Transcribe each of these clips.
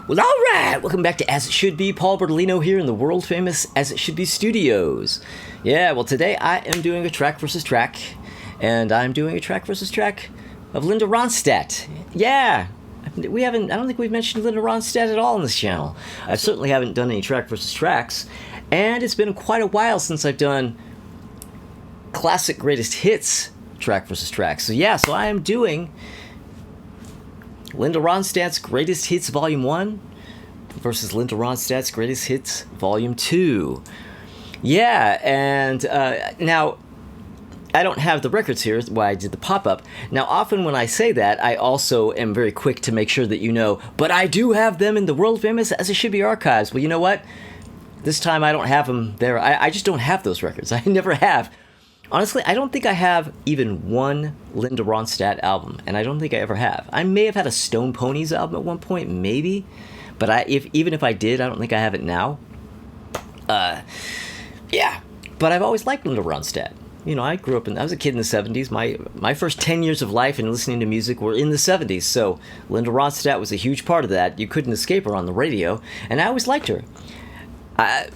Well, all right. Welcome back to As It Should Be. Paul Bertolino here in the world famous As It Should Be studios. Yeah, well, today I am doing a track versus track, and I'm doing a track versus track of Linda Ronstadt. Yeah, I don't think we've mentioned Linda Ronstadt at all on this channel. I certainly haven't done any track versus tracks, and it's been quite a while since I've done classic greatest hits track versus track. So I am doing Linda Ronstadt's Greatest Hits Volume 1 versus Linda Ronstadt's Greatest Hits Volume 2. Yeah, and now, I don't have the records here, why I did the pop-up. Now, often when I say that, I also am very quick to make sure that you know, but I do have them in the world-famous As It Should Be archives. Well, you know what? This time I don't have them there. I just don't have those records. I never have. Honestly, I don't think I have even one Linda Ronstadt album, and I don't think I ever have. I may have had a Stone Ponies album at one point, maybe, but even if I did, I don't think I have it now. Yeah, but I've always liked Linda Ronstadt. You know, I was a kid in the 70s. My first 10 years of life and listening to music were in the 70s, so Linda Ronstadt was a huge part of that. You couldn't escape her on the radio, and I always liked her. I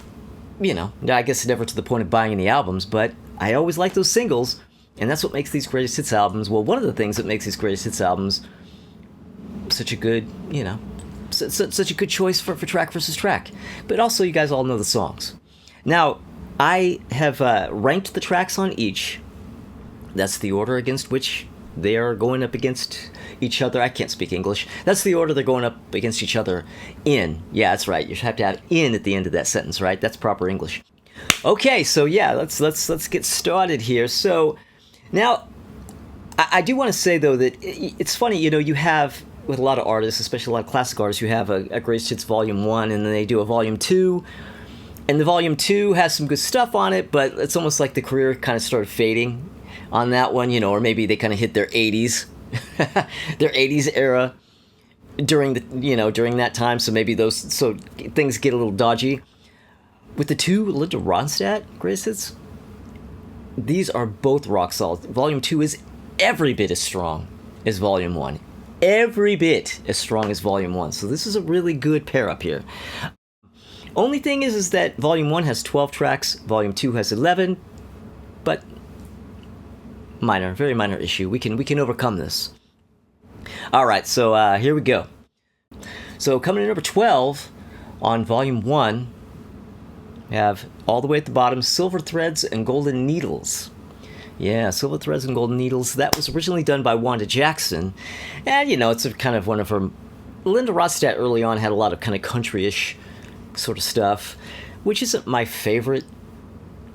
guess never to the point of buying any albums, but I always like those singles, and that's what makes these greatest hits albums. Well, one of the things that makes these greatest hits albums such a good, such a good choice for track versus track. But also, you guys all know the songs. Now, I have ranked the tracks on each. That's the order against which they are going up against each other. I can't speak English. That's the order they're going up against each other in. Yeah, that's right. You have to have in at the end of that sentence, right? That's proper English. Okay, so yeah, let's get started here. So now, I do want to say though that it's funny, you have with a lot of artists, especially a lot of classic artists, you have a Greatest Hits Volume 1, and then they do a Volume 2, and the Volume 2 has some good stuff on it, but it's almost like the career kind of started fading on that one, or maybe they kind of hit their 80s, their 80s era during that time, so maybe things get a little dodgy. With the two Linda Ronstadt greatest hits, these are both rock solid. Volume 2 is every bit as strong as Volume 1. Every bit as strong as Volume 1. So this is a really good pair up here. Only thing is that Volume 1 has 12 tracks, Volume 2 has 11, but very minor issue. We can overcome this. Alright, so here we go. So coming in number 12 on Volume 1, we have all the way at the bottom, Silver Threads and Golden Needles. Yeah, Silver Threads and Golden Needles. That was originally done by Wanda Jackson. And, it's a kind of one of her... Linda Ronstadt early on had a lot of kind of country-ish sort of stuff, which isn't my favorite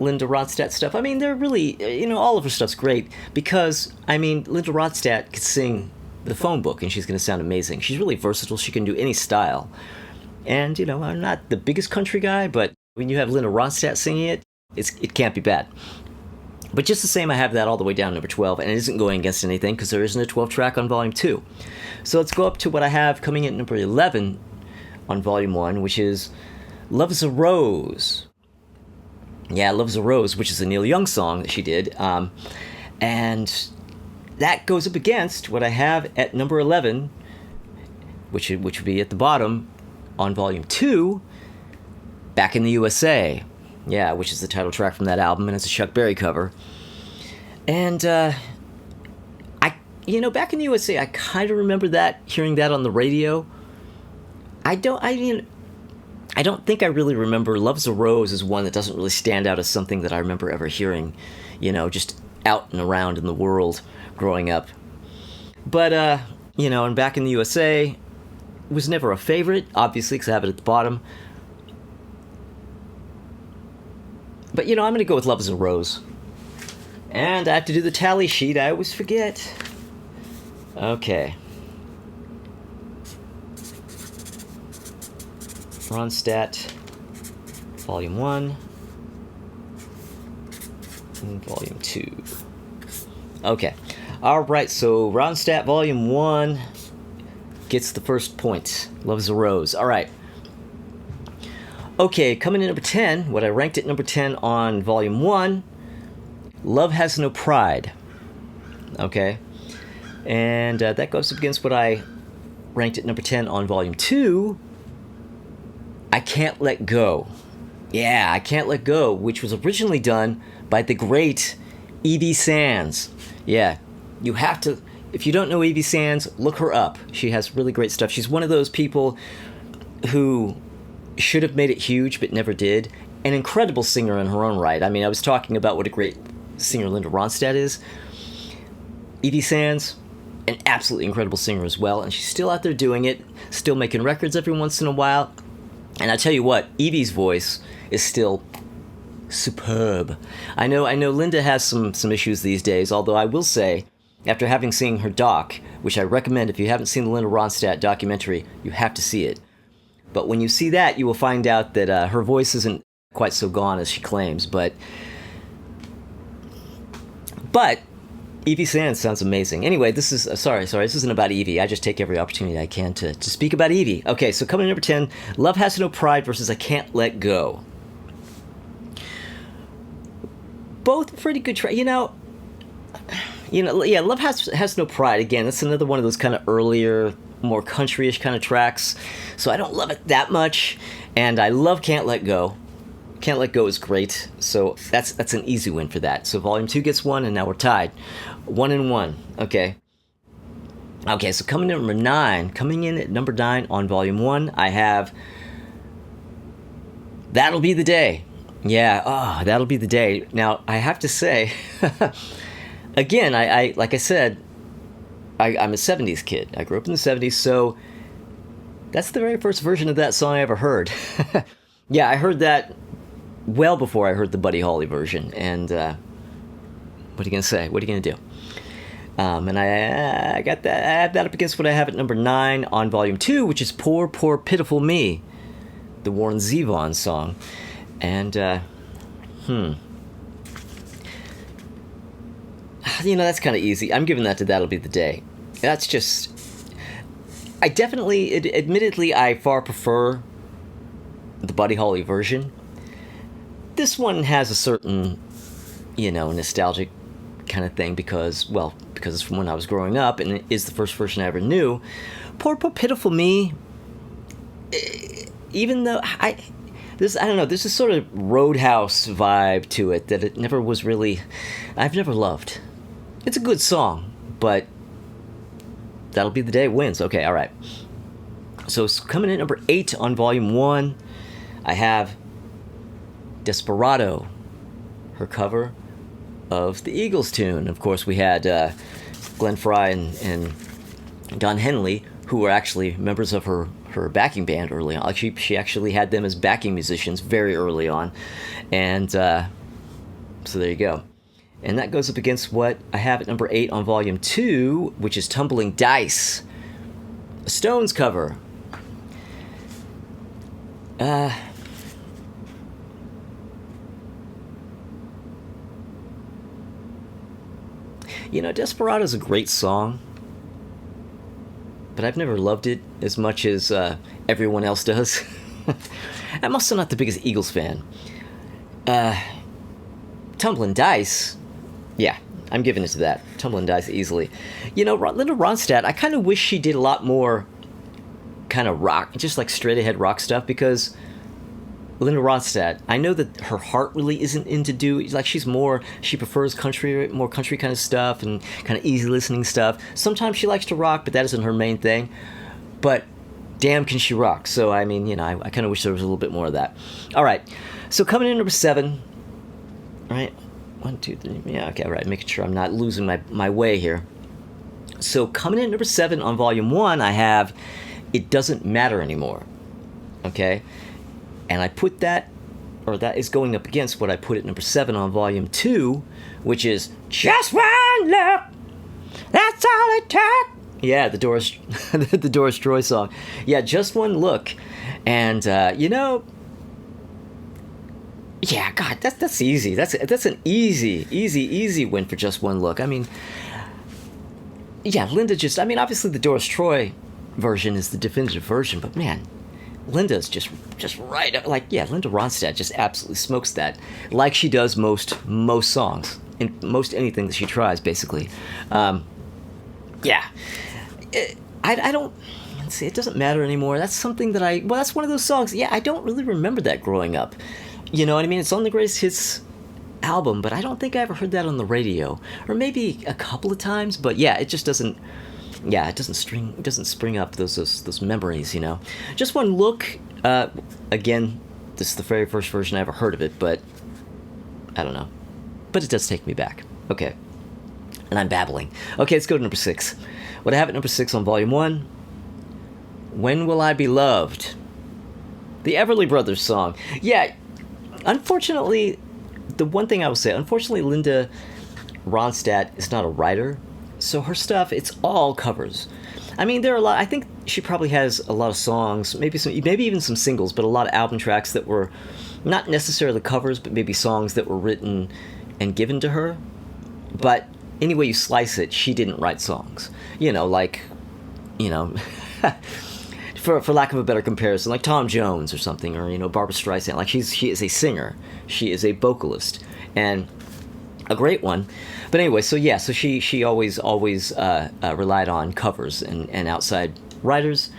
Linda Ronstadt stuff. I mean, they're really... all of her stuff's great because, Linda Ronstadt could sing the phone book and she's going to sound amazing. She's really versatile. She can do any style. And, I'm not the biggest country guy, but when you have Linda Ronstadt singing it, it can't be bad. But just the same, I have that all the way down to number 12, and it isn't going against anything because there isn't a 12 track on Volume 2. So let's go up to what I have coming in at number 11 on Volume 1, which is Love's a Rose. Yeah, Love's a Rose, which is a Neil Young song that she did. And that goes up against what I have at number 11, which would be at the bottom on Volume 2, Back in the USA. Yeah, which is the title track from that album, and it's a Chuck Berry cover. And, Back in the USA, I kind of remember hearing that on the radio. I don't think I really remember Love's a Rose is one that doesn't really stand out as something that I remember ever hearing, just out and around in the world growing up. But, and Back in the USA was never a favorite, obviously, because I have it at the bottom. But, I'm going to go with Love is a Rose. And I have to do the tally sheet. I always forget. Okay. Ronstadt, Volume 1, and Volume 2. Okay. Alright, so Ronstadt, Volume 1 gets the first point. Love is a Rose. Alright. Okay, coming in number 10, what I ranked at number 10 on Volume 1, Love Has No Pride. Okay, and that goes up against what I ranked at number 10 on Volume 2, I Can't Let Go. Yeah, I Can't Let Go, which was originally done by the great Evie Sands. Yeah, you have to, if you don't know Evie Sands, look her up. She has really great stuff. She's one of those people who should have made it huge but never did. An incredible singer in her own right. I mean, I was talking about what a great singer Linda Ronstadt is. Evie Sands, an absolutely incredible singer as well, and she's still out there doing it, still making records every once in a while. And I tell you what, Evie's voice is still superb. I know Linda has some issues these days, although I will say, after having seen her doc, which I recommend if you haven't seen the Linda Ronstadt documentary, you have to see it. But when you see that, you will find out that her voice isn't quite so gone as she claims, but Evie Sands sounds amazing. Anyway, this is sorry, this isn't about Evie. I just take every opportunity I can to speak about Evie. Okay, so coming in number 10, Love Has No Pride versus I Can't Let Go. Both pretty good tracks. Yeah, Love Has No Pride. Again, that's another one of those kind of earlier, more country-ish kind of tracks. So I don't love it that much, and I love Can't Let Go. Can't Let Go is great, so that's an easy win for that. So Volume 2 gets 1, and now we're tied. 1-1, okay. Okay, so coming in at number 9 on Volume 1, I have That'll Be the Day. Yeah, That'll Be the Day. Now, I have to say, again, I like I said, I'm a 70s kid. I grew up in the 70s, so that's the very first version of that song I ever heard. Yeah, I heard that well before I heard the Buddy Holly version, and what are you gonna say? What are you gonna do? And I got that. I have that up against what I have at number 9 on Volume 2, which is "Poor, Poor, Pitiful Me," the Warren Zevon song, and that's kind of easy. I'm giving that to "That'll Be the Day." That's just. Admittedly, I far prefer the Buddy Holly version. This one has a certain, nostalgic kind of thing because it's from when I was growing up and it is the first version I ever knew. Poor, Poor, Pitiful Me, even though there's a sort of Roadhouse vibe to it that it never was really, I've never loved. It's a good song, but That'll Be the Day wins. Okay, all right. So coming in at number 8 on Volume 1, I have Desperado, her cover of the Eagles tune. Of course, we had Glenn Frey and Don Henley, who were actually members of her backing band early on. She actually had them as backing musicians very early on. And so there you go. And that goes up against what I have at number 8 on Volume 2, which is Tumbling Dice, a Stones cover. Desperado's a great song, but I've never loved it as much as everyone else does. I'm also not the biggest Eagles fan. Tumbling Dice, yeah, I'm giving it to that. Tumbling Dice easily. Linda Ronstadt, I kind of wish she did a lot more kind of rock, just like straight ahead rock stuff, because Linda Ronstadt, I know that her heart really isn't into she prefers more country kind of stuff and kind of easy listening stuff. Sometimes she likes to rock, but that isn't her main thing. But damn, can she rock. So, I mean, I kind of wish there was a little bit more of that. All right, so coming in number 7, right? 1, 2, 3, yeah, okay, all right, making sure I'm not losing my way here. So coming in number 7 on Volume 1, I have It Doesn't Matter Anymore, okay? And I put that is going up against what I put at number 7 on Volume 2, which is Just One Look, That's All It Takes. Yeah, the Doris Troy song. Yeah, Just One Look. And, yeah, God, that's easy. That's an easy win for Just One Look. I mean, yeah, obviously the Doris Troy version is the definitive version, but man, Linda's just right up, Linda Ronstadt just absolutely smokes that, like she does most songs, in most anything that she tries, basically. Yeah. I don't, see, it doesn't matter anymore. That's something that that's one of those songs. Yeah, I don't really remember that growing up. You know what I mean? It's on the Greatest Hits album, but I don't think I ever heard that on the radio, or maybe a couple of times. But yeah, it just doesn't. Yeah, it doesn't spring up those memories. You know, just one look. Again, this is the very first version I ever heard of it, but I don't know. But it does take me back. Okay, and I'm babbling. Okay, let's go to number 6. What I have at number 6 on Volume 1. When Will I Be Loved? The Everly Brothers song. Yeah, unfortunately, the one thing I will say, unfortunately, Linda Ronstadt is not a writer, so her stuff, it's all covers. I mean, there are a lot. I think she probably has a lot of songs, maybe even some singles, but a lot of album tracks that were not necessarily covers, but maybe songs that were written and given to her. But any way you slice it, she didn't write songs. You know, like, you know, for lack of a better comparison, like Tom Jones or something, or, you know, Barbra Streisand. Like, she is a singer. She is a vocalist. And a great one. But anyway, so yeah, so she always relied on covers and outside writers.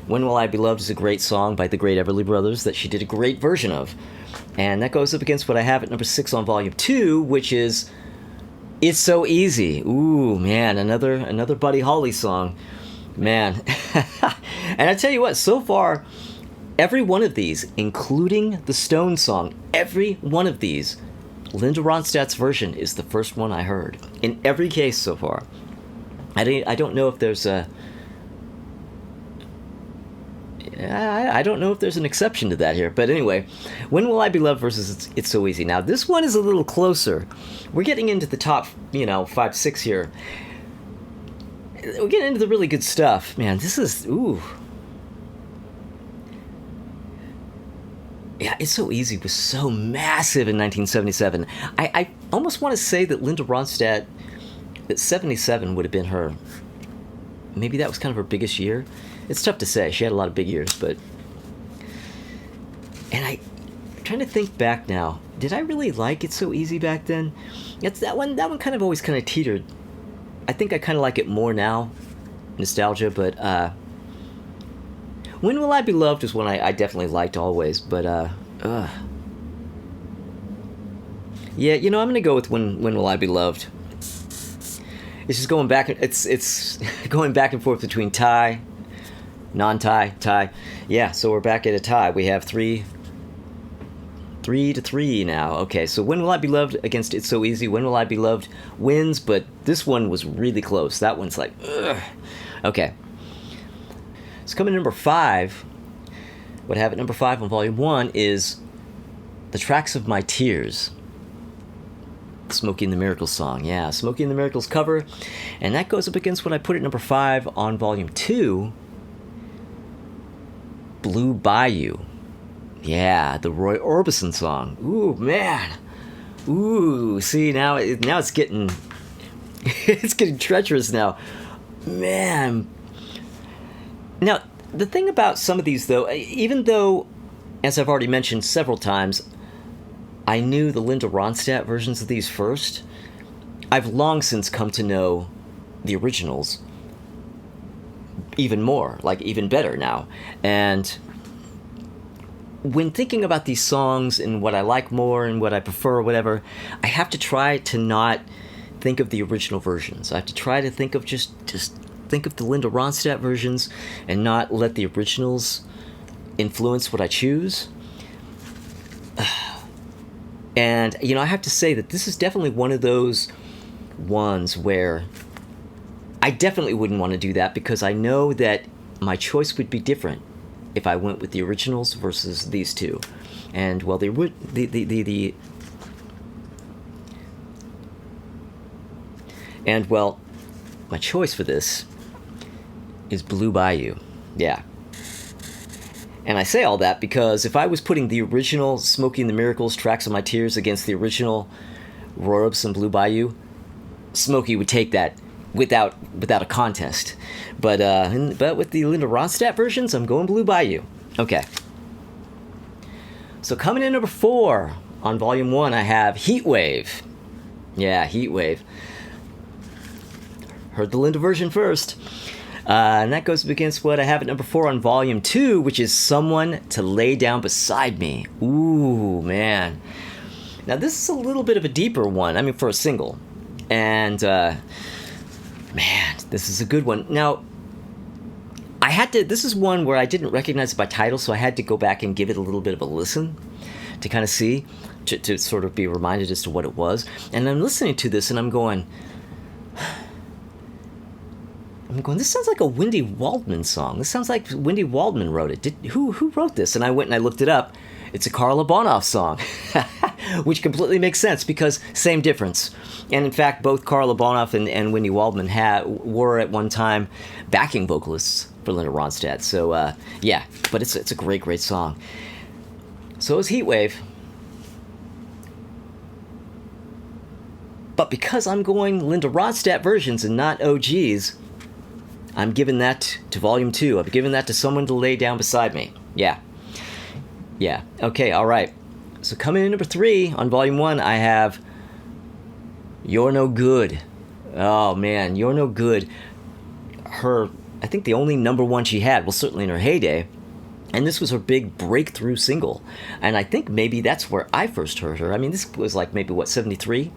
When Will I Be Loved is a great song by the great Everly Brothers that she did a great version of. And that goes up against what I have at number 6 on Volume 2, which is It's So Easy. Ooh, man, another Buddy Holly song. Man. And I tell you what, so far, every one of these, including the Stones song, every one of these, Linda Ronstadt's version is the first one I heard. In every case so far. I don't know if there's a... I don't know if there's an exception to that here. But anyway, When Will I Be Loved versus It's So Easy. Now, this one is a little closer. We're getting into the top, 5, 6 here. We're getting into the really good stuff. Man, this is... Ooh. Yeah, It's So Easy was so massive in 1977. I almost want to say that Linda Ronstadt, that 77 would have been her... Maybe that was kind of her biggest year. It's tough to say. She had a lot of big years, but... And I'm trying to think back now. Did I really like It's So Easy back then? That one kind of always kind of teetered. I think I kind of like it more now. Nostalgia, but... When Will I Be Loved is one I definitely liked always, but, Yeah, I'm gonna go with When Will I Be Loved. It's just going back, it's going back and forth between tie, non-tie, tie. Yeah, so we're back at a tie. We have 3-3 now. Okay, so When Will I Be Loved against It's So Easy. When Will I Be Loved wins, but this one was really close. That one's like, ugh. Okay. So coming to number 5, what I have at number 5 on Volume 1 is The Tracks of My Tears. Smokey and the Miracles song. Yeah, Smokey and the Miracles cover. And that goes up against what I put at number 5 on Volume 2, Blue Bayou. Yeah, the Roy Orbison song. Ooh, man. Ooh, see, now it's getting... it's getting treacherous now. Man. Now, the thing about some of these, though, even though, as I've already mentioned several times, I knew the Linda Ronstadt versions of these first, I've long since come to know the originals even more, like even better now. And when thinking about these songs and what I like more and what I prefer or whatever, I have to try to not think of the original versions. I have to try to think of just think of the Linda Ronstadt versions and not let the originals influence what I choose. And, I have to say that this is definitely one of those ones where I definitely wouldn't want to do that, because I know that my choice would be different if I went with the originals versus these two. And, well, my choice for this is Blue Bayou. Yeah. And I say all that because if I was putting the original Smokey and the Miracles, Tracks of My Tears, against the original Roy Orbison Blue Bayou, Smokey would take that without a contest. But with the Linda Ronstadt versions, I'm going Blue Bayou. Okay. So coming in number 4 on Volume 1, I have Heat Wave. Yeah, Heat Wave. Heard the Linda version first. And that goes up against what I have at number 4 on volume 2, which is Someone to Lay Down Beside Me. Ooh, man. Now, this is a little bit of a deeper one, I mean, for a single. And, man, this is a good one. Now, this is one where I didn't recognize it by title, so I had to go back and give it a little bit of a listen to kind of see, to sort of be reminded as to what it was. And I'm listening to this, and I'm going, this sounds like a Wendy Waldman song. This sounds like Wendy Waldman wrote it. Who wrote this? And I went and I looked it up. It's a Carla Bonoff song, which completely makes sense because same difference. And in fact, both Carla Bonoff and Wendy Waldman were at one time backing vocalists for Linda Ronstadt. So yeah, but it's a great, great song. So is Heatwave. But because I'm going Linda Ronstadt versions and not OGs, I'm giving that to Volume 2. I'm giving that to Someone to Lay Down Beside Me. Yeah. Yeah. Okay, all right. So coming in number 3 on Volume 1, I have You're No Good. Oh, man, You're No Good. I think the only number 1 she had, well, certainly in her heyday, and this was her big breakthrough single. And I think maybe that's where I first heard her. I mean, this was like maybe, 73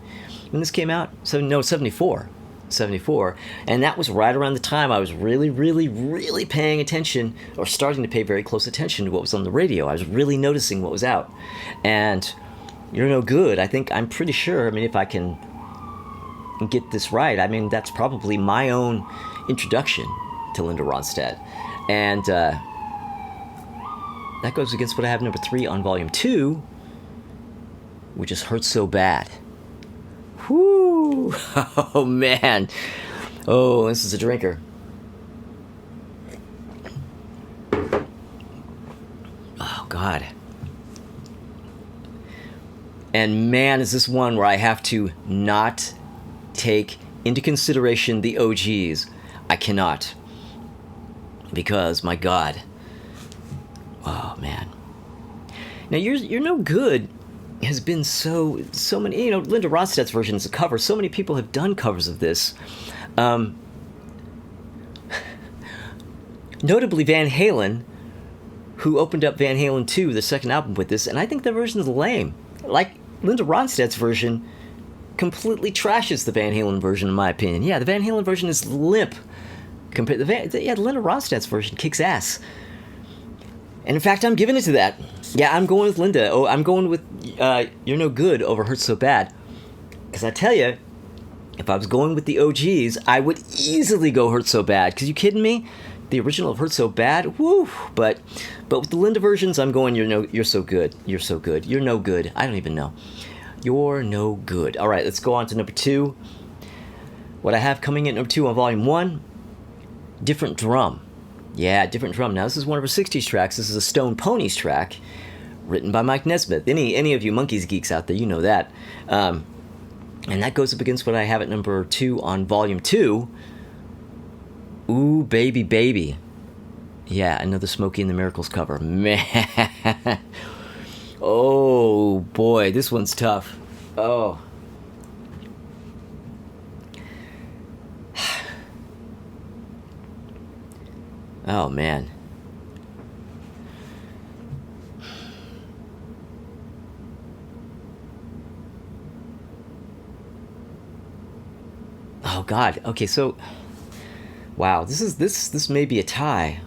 when this came out? 74. 74, and that was right around the time I was really, really, really paying attention, or starting to pay very close attention to what was on the radio. I was really noticing what was out, and You're No Good, I'm pretty sure, I mean, if I can get this right, I mean, that's probably my own introduction to Linda Ronstadt, and that goes against what I have number 3 on Volume 2, which is Hurt So Bad. Whoo! Oh, man. Oh, this is a drinker. Oh, God. And, man, is this one where I have to not take into consideration the OGs. I cannot. Because, my God. Oh, man. Now, You're No Good has been so many, Linda Ronstadt's version is a cover. So many people have done covers of this. Notably Van Halen, who opened up Van Halen 2, the second album, with this, and I think the version is lame. Like, Linda Ronstadt's version completely trashes the Van Halen version, in my opinion. Yeah, the Van Halen version is limp. Compared to the Linda Ronstadt's version kicks ass. And in fact, I'm giving it to that. Yeah, I'm going with Linda. Oh, I'm going with You're No Good over Hurt So Bad. Because I tell you, if I was going with the OGs, I would easily go Hurt So Bad. Because you kidding me? The original of Hurt So Bad? Woo! But with the Linda versions, I'm going You're So Good. You're So Good. You're No Good. I don't even know. You're No Good. All right, let's go on to number 2. What I have coming in number 2 on Volume 1, Different Drum. Yeah, Different Drum. Now, this is one of her 60s tracks. This is a Stone Ponies track, written by Mike Nesmith. Any of you Monkees geeks out there, you know that. And that goes up against what I have at number 2 on Volume 2. Ooh, Baby, Baby. Yeah, another Smokey and the Miracles cover. Man. Oh, boy, this one's tough. Oh. Oh, man. Oh, God. Okay, so... Wow, this may be a tie.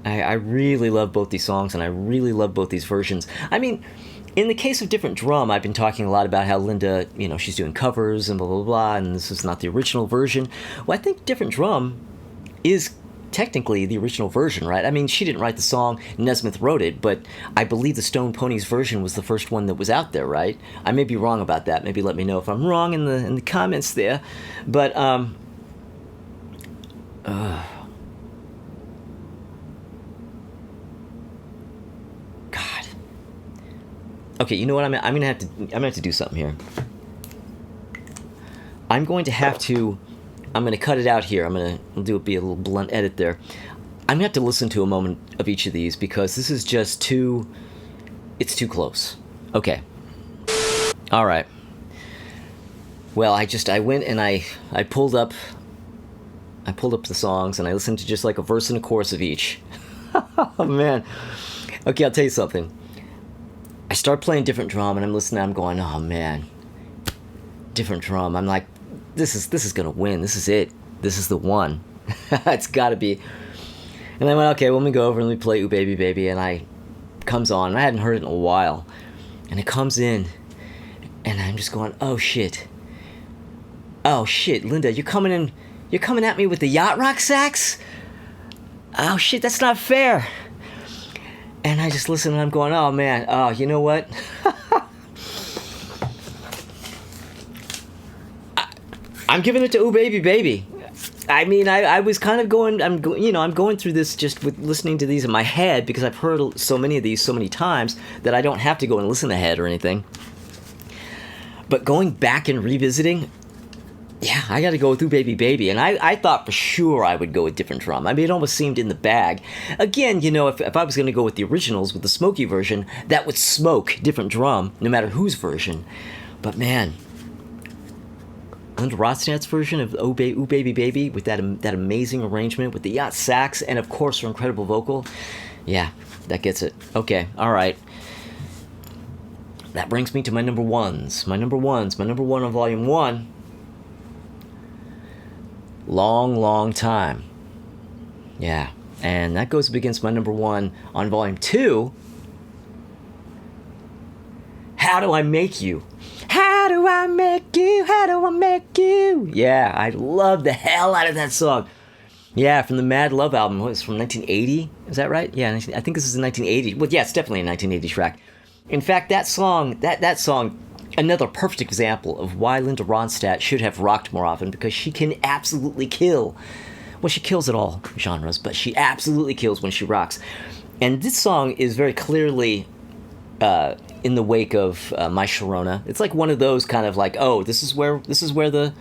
I really love both these songs, and I really love both these versions. I mean, in the case of Different Drum, I've been talking a lot about how Linda, she's doing covers and blah, blah, blah, and this is not the original version. Well, I think Different Drum is technically the original version, right? I mean, she didn't write the song, Nesmith wrote it, but I believe the Stone Ponies version was the first one that was out there, right? I may be wrong about that. Maybe let me know if I'm wrong in the comments there. But God. Okay, you know what? I'm gonna have to do something here. I'm going to cut it out here. Be a little blunt edit there. I'm going to have to listen to a moment of each of these because this is just it's too close. Okay. All right. Well, I went and I pulled up I pulled up the songs and I listened to just like a verse and a chorus of each. Oh man. Okay, I'll tell you something. I start playing different drum and I'm listening, I'm going, oh man. Different drum. I'm like, this is gonna win. This is it. This is the one. It's gotta be. And I went, okay, well, let me go over and let me play Ooh Baby Baby, and I comes on. I hadn't heard it in a while. And it comes in and I'm just going, oh shit. Oh shit, Linda, you're coming at me with the yacht rock sax? Oh shit, that's not fair. And I just listen and I'm going, oh man, oh, you know what? I'm giving it to Ooh Baby Baby. I mean, I was kind of going, I'm going through this just with listening to these in my head because I've heard so many of these so many times that I don't have to go and listen ahead or anything. But going back and revisiting, yeah, I got to go with Ooh Baby Baby. And I thought for sure I would go with different drum. I mean, it almost seemed in the bag. Again, if I was going to go with the originals, with the smoky version, that would smoke different drum, no matter whose version. But man, Linda Ronstadt's version of Ooh Baby Baby with that amazing arrangement with the yacht sax and, of course, her incredible vocal, yeah, that gets it. Okay, all right. That brings me to my number ones. My number one on Volume 1, Long Time. Yeah, and that goes up against my number 1 on Volume 2, How Do I Make You? How do I make you? How do I make you? Yeah, I love the hell out of that song. Yeah, from the Mad Love album. It's from 1980. Is that right? Yeah, I think this is in 1980. Well, yeah, it's definitely a 1980 track. In fact, that song, another perfect example of why Linda Ronstadt should have rocked more often, because she can absolutely kill. Well, she kills at all genres, but she absolutely kills when she rocks. And this song is very clearly in the wake of My Sharona. It's like one of those kind of like, oh, this is where the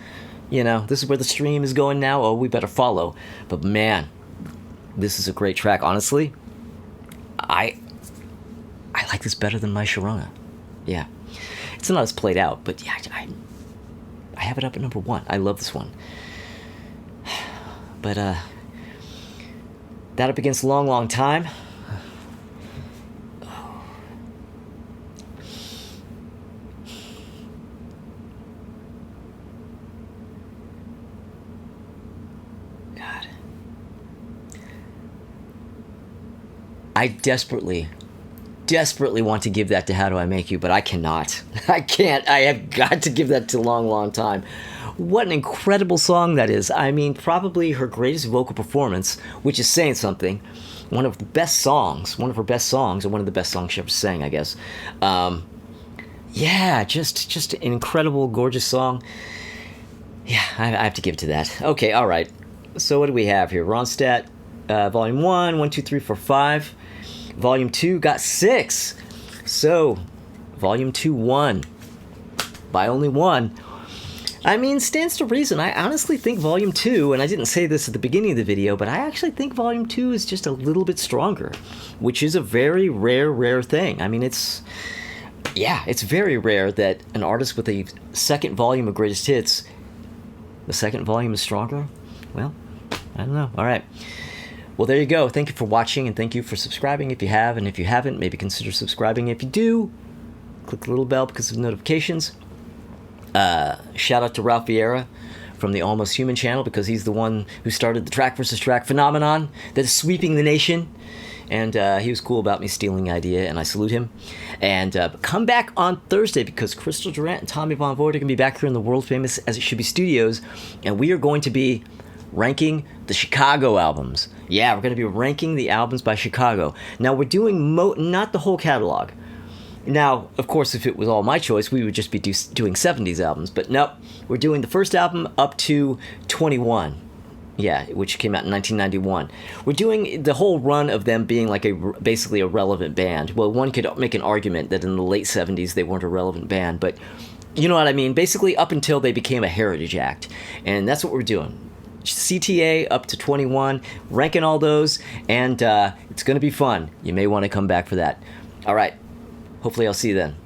stream is going now. Oh, we better follow. But man, this is a great track. Honestly, I like this better than My Sharona. Yeah, it's not as played out, but yeah, I have it up at number 1. I love this one. But that up against Long Time. I desperately want to give that to How Do I Make You, but I cannot. I can't. I have got to give that to Long Time. What an incredible song that is. I mean, probably her greatest vocal performance, which is saying something. One of her best songs, or one of the best songs she ever sang, I guess. Yeah, just an incredible, gorgeous song. Yeah, I have to give it to that. Okay, all right. So what do we have here? Ronstadt, Volume 1, 2, 3, 4, 5. Volume 2 got 6. So, Volume 2 won by only 1. I mean, stands to reason. I honestly think Volume 2, and I didn't say this at the beginning of the video, but I actually think Volume 2 is just a little bit stronger, which is a very rare thing. I mean, it's very rare that an artist with a second volume of Greatest Hits, the second volume is stronger. Well, I don't know. All right. Well, there you go. Thank you for watching, and thank you for subscribing if you have, and if you haven't, maybe consider subscribing. If you do, click the little bell because of notifications. Shout out to Ralph Vieira from the Almost Human channel, because he's the one who started the track versus track phenomenon that is sweeping the nation. And he was cool about me stealing the idea, and I salute him. And come back on Thursday, because Crystal Durant and Tommy Von Voigt are going to be back here in the world-famous As It Should Be Studios, and we are going to be ranking the Chicago albums. Yeah, we're going to be ranking the albums by Chicago. Now, we're doing not the whole catalog. Now, of course, if it was all my choice, we would just be doing 70s albums. But nope, we're doing the first album up to 21. Yeah, which came out in 1991. We're doing the whole run of them being like basically a relevant band. Well, one could make an argument that in the late 70s they weren't a relevant band, but you know what I mean? Basically up until they became a heritage act. And that's what we're doing. CTA up to 21, ranking all those, and it's going to be fun. You may want to come back for that. All right. Hopefully I'll see you then.